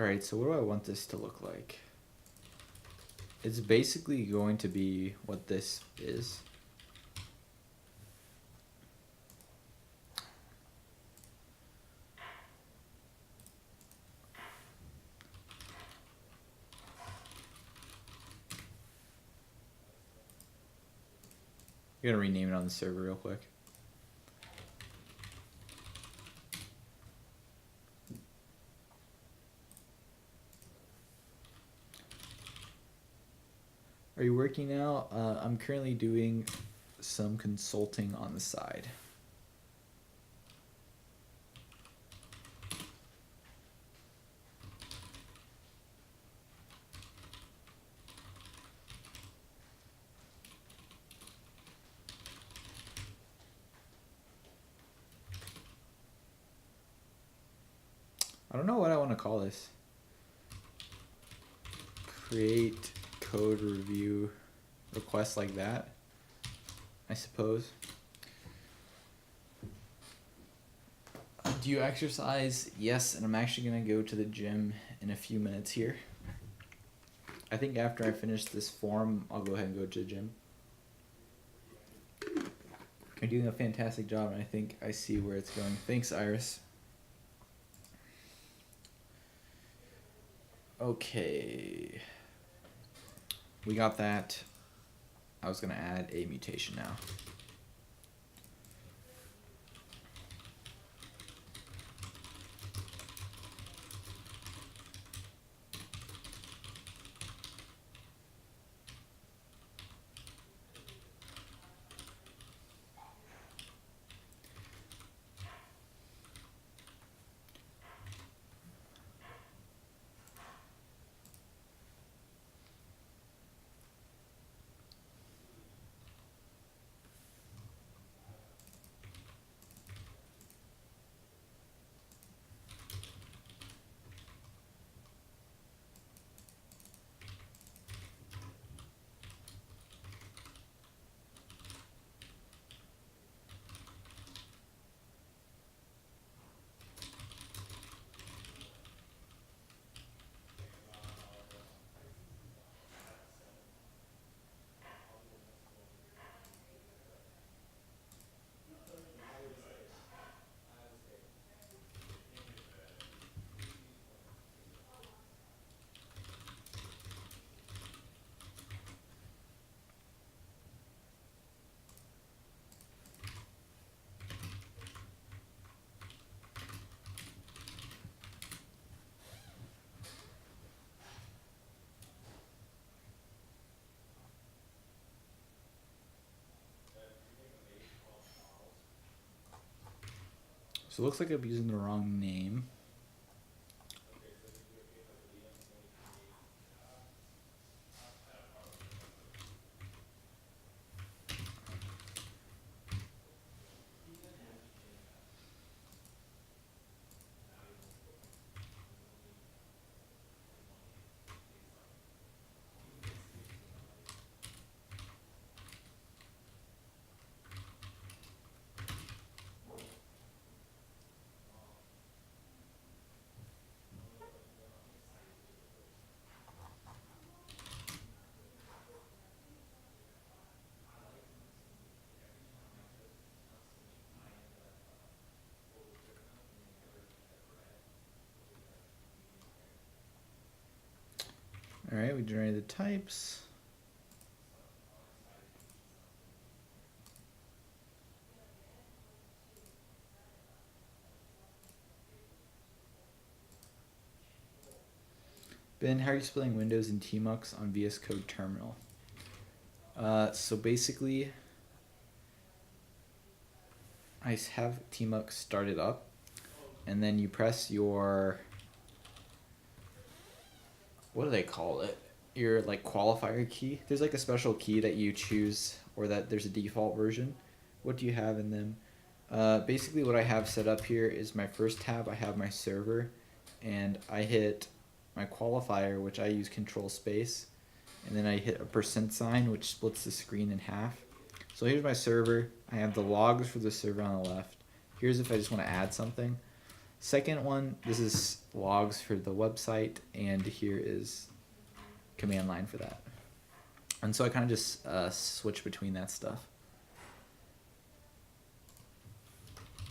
Alright, so what do I want this to look like? It's basically going to be what this is. I'm gonna rename it on the server real quick. Are you working now? I'm currently doing some consulting on the side. I don't know what I want to call this. Create code review requests like that, I suppose. Do you exercise? Yes, and I'm actually going to go to the gym in a few minutes here. I think after I finish this form, I'll go ahead and go to the gym. You're doing a fantastic job, and I think I see where it's going. Thanks, Iris. Okay. We got that. I was going to add a mutation now. So it looks like I'm using the wrong name. All right, we generated the types. Ben, how are you spelling Windows and tmux on VS Code terminal? So basically, I have tmux started up, and then you press your, what do they call it? Your like qualifier key. There's like a special key that you choose, or that there's a default version. What do you have in them? Basically what I have set up here is my first tab, I have my server, and I hit my qualifier, which I use control space, and then I hit a %, which splits the screen in half. So here's my server. I have the logs for the server on the left. Here's if I just want to add something. Second one, this is logs for the website, and here is command line for that. And so I kind of just switch between that stuff.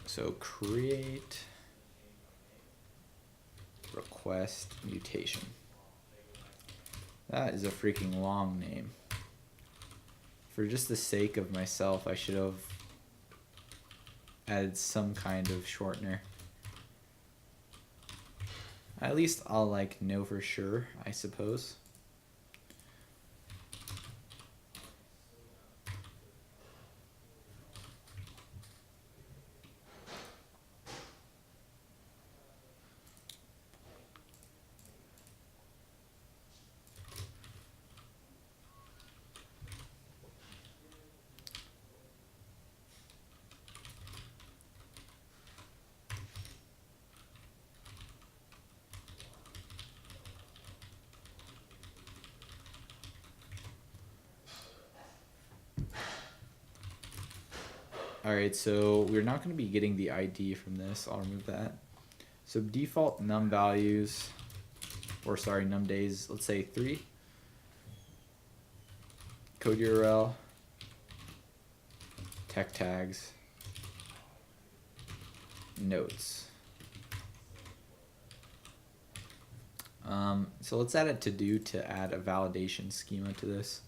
So create request mutation. That is a freaking long name. For just the sake of myself, I should have added some kind of shortener. At least I'll like know for sure, I suppose. Alright, so we're not going to be getting the ID from this. I'll remove that. So default num values, or sorry, num days, let's say 3. Code URL, tech tags, notes. So let's add a to-do to add a validation schema to this.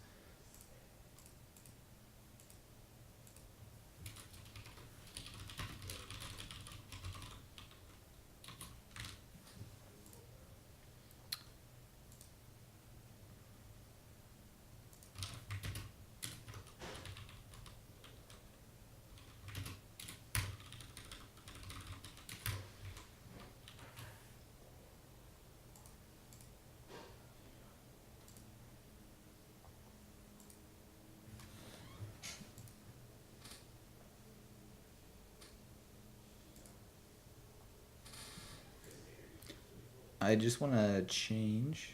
I just want to change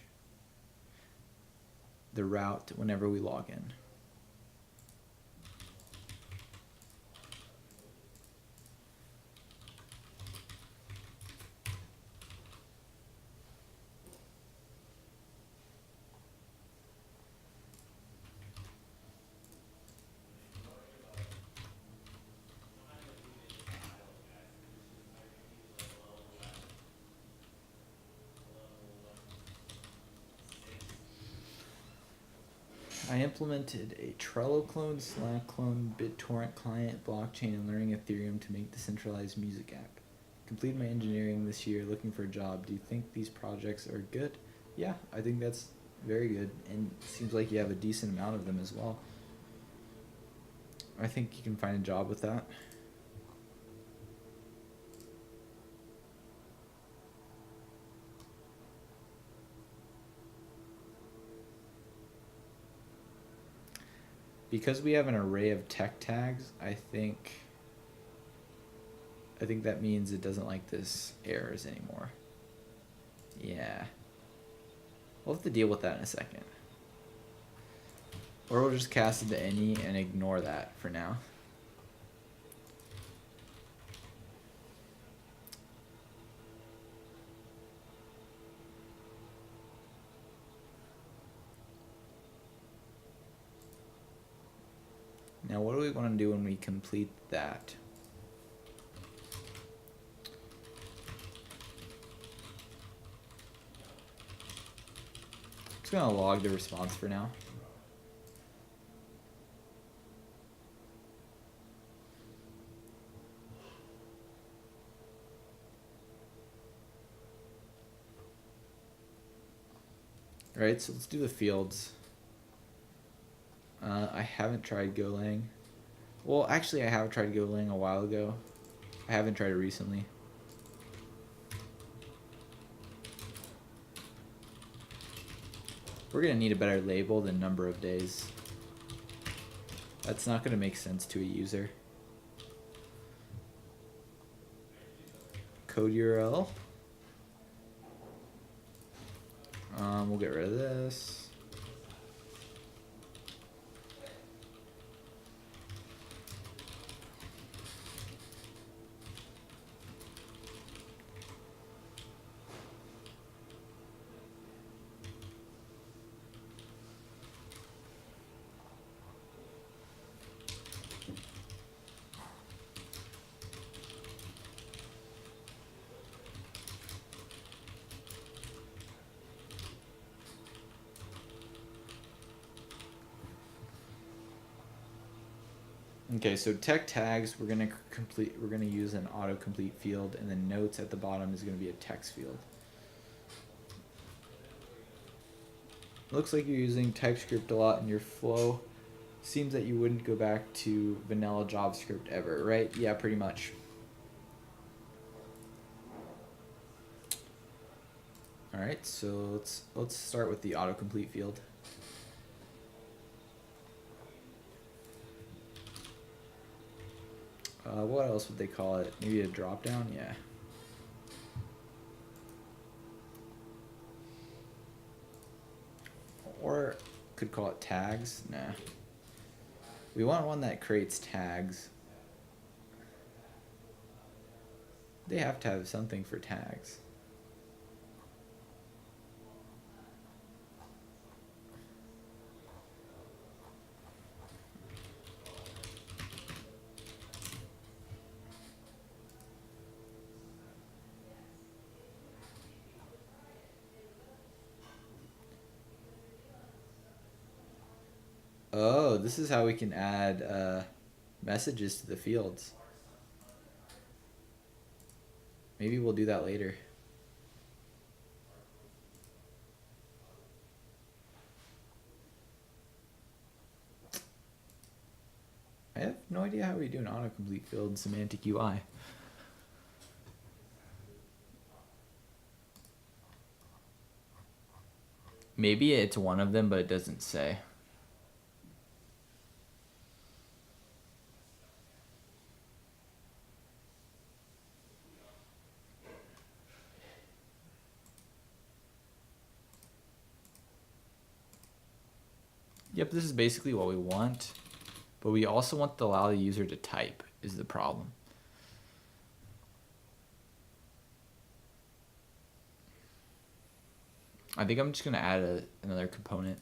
the route whenever we log in. I implemented a Trello clone, Slack clone, BitTorrent client, blockchain, and learning Ethereum to make decentralized music app. Completed my engineering this year, looking for a job. Do you think these projects are good? Yeah, I think that's very good, and it seems like you have a decent amount of them as well. I think you can find a job with that. Because we have an array of tech tags, I think that means it doesn't like this errors anymore. Yeah. We'll have to deal with that in a second. Or we'll just cast it to any and ignore that for now. Now what do we want to do when we complete that? I'm just going to log the response for now. Alright, so let's do the fields. I haven't tried Golang. Well, actually, I have tried Golang a while ago. I haven't tried it recently. We're going to need a better label than number of days. That's not going to make sense to a user. Code URL. We'll get rid of this. Okay, so tech tags, we're gonna use an autocomplete field, and then notes at the bottom is gonna be a text field. Looks like you're using TypeScript a lot in your flow. Seems that you wouldn't go back to vanilla JavaScript ever, right? Yeah, pretty much. All right, so let's start with the autocomplete field. What else would they call it? Maybe a drop down? Yeah. Or could call it tags? Nah. We want one that creates tags. They have to have something for tags. Oh, this is how we can add messages to the fields. Maybe we'll do that later. I have no idea how we do an autocomplete field in Semantic UI. Maybe it's one of them, but it doesn't say. Yep, this is basically what we want, but we also want to allow the user to type is the problem. I think I'm just going to add another component.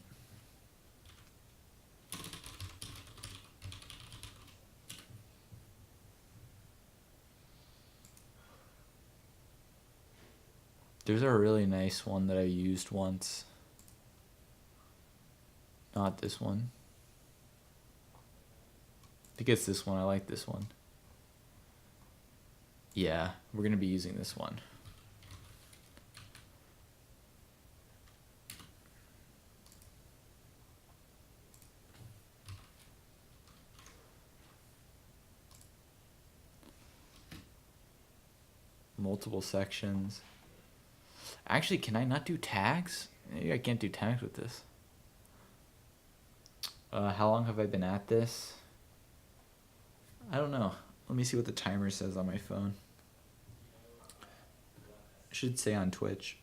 There's a really nice one that I used once. Not this one. I think it's this one. I like this one. Yeah, we're going to be using this one. Multiple sections. Actually, can I not do tags? Maybe I can't do tags with this. How long have I been at this? I don't know. Let me see what the timer says on my phone. It should say on Twitch.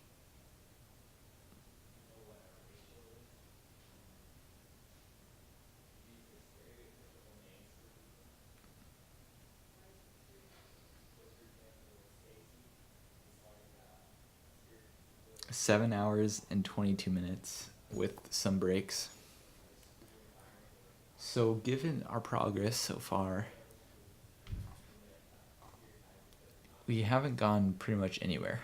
Seven hours and 22 minutes with some breaks. So given our progress so far, we haven't gone pretty much anywhere.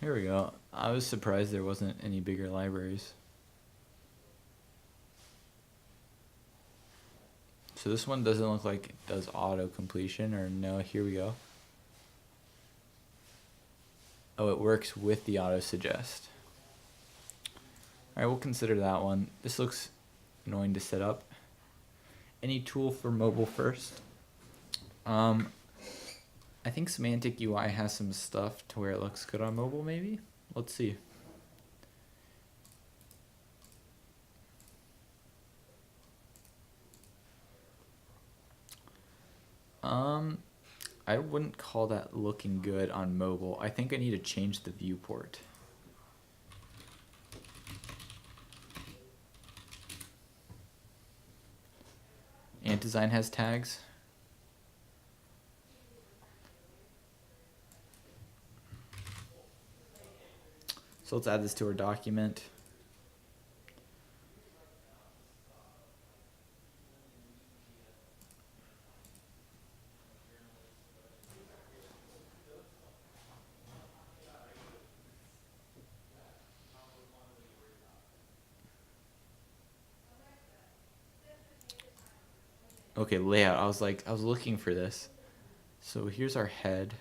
Here we go. I was surprised there wasn't any bigger libraries. So this one doesn't look like it does auto completion, or no, here we go. Oh, it works with the auto suggest. All right, we'll consider that one. This looks annoying to set up. Any tool for mobile first? I think Semantic UI has some stuff to where it looks good on mobile, maybe? Let's see. I wouldn't call that looking good on mobile. I think I need to change the viewport. AntDesign has tags. So let's add this to our document. Okay, layout. I was looking for this. So here's our head.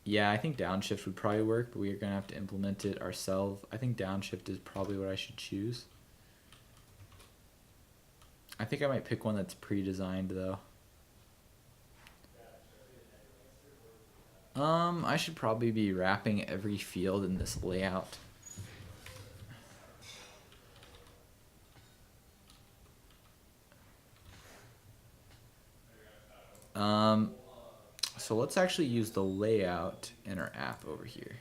Yeah, I think downshift would probably work, but we're gonna have to implement it ourselves. I think downshift is probably what I should choose. I think I might pick one that's pre-designed though. I should probably be wrapping every field in this layout. So let's actually use the layout in our app over here.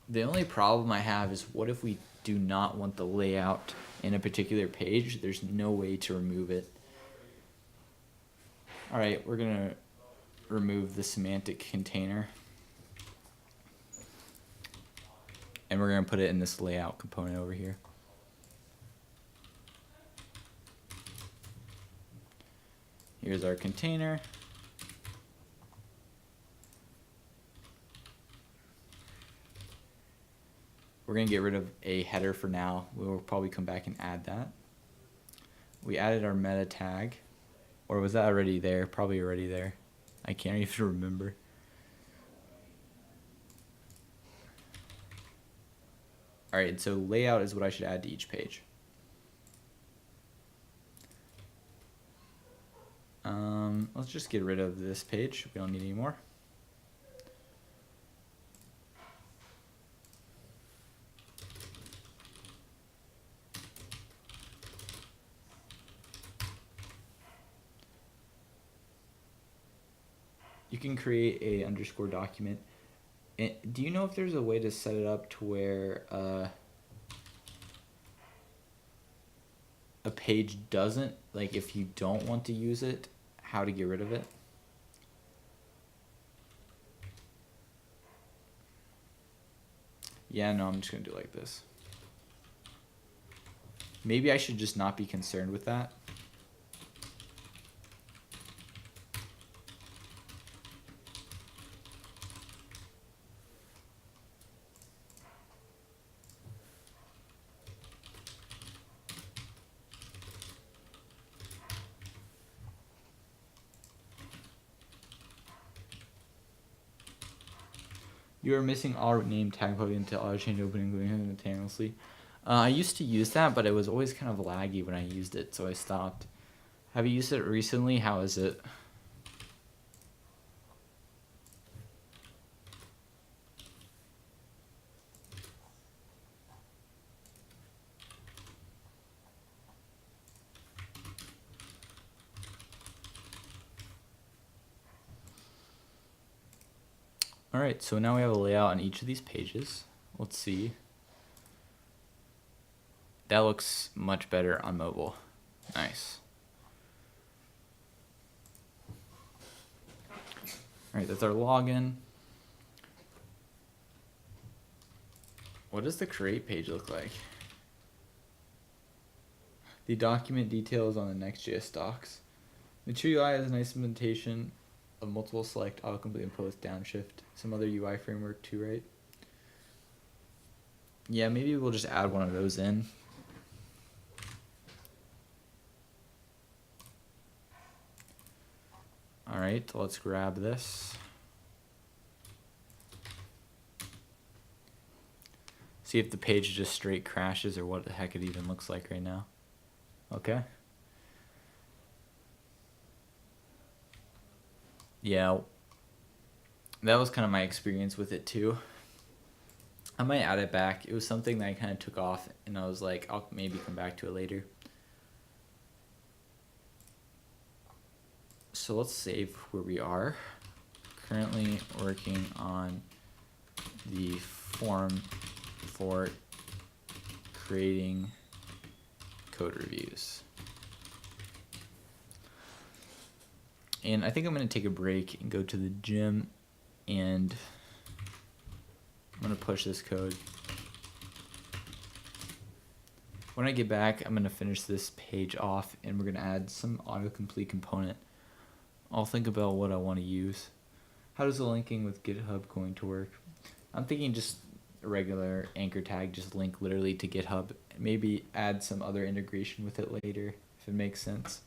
The only problem I have is what if we do not want the layout in a particular page? There's no way to remove it. All right, we're gonna remove the semantic container. And we're gonna put it in this layout component over here. Here's our container. We're gonna get rid of a header for now. We'll probably come back and add that. We added our meta tag, or was that already there? Probably already there. I can't even remember. All right, so layout is what I should add to each page. Let's just get rid of this page. We don't need any more. You can create a underscore document. And do you know if there's a way to set it up to where a page doesn't, like if you don't want to use it, how to get rid of it? Yeah, no, I'm just gonna do it like this. Maybe I should just not be concerned with that. You are missing all name tag plugin until auto change opening simultaneously. I used to use that, but it was always kind of laggy when I used it, so I stopped. Have you used it recently? How is it? All right, so now we have a layout on each of these pages. Let's see. That looks much better on mobile. Nice. All right, that's our login. What does the create page look like? The document details on the Next.js docs. Mature UI has a nice implementation of multiple select, autocomplete, and post downshift. Some other UI framework too, right? Yeah, maybe we'll just add one of those in. All right, let's grab this. See if the page just straight crashes or what the heck it even looks like right now. Okay. Yeah, that was kind of my experience with it too. I might add it back. It was something that I kind of took off, and I was like, I'll maybe come back to it later. So let's save where we are. Currently working on the form for creating code reviews. And I think I'm going to take a break and go to the gym, and I'm going to push this code. When I get back, I'm going to finish this page off, and we're going to add some autocomplete component. I'll think about what I want to use. How does the linking with GitHub going to work? I'm thinking just a regular anchor tag, just link literally to GitHub. Maybe add some other integration with it later, if it makes sense.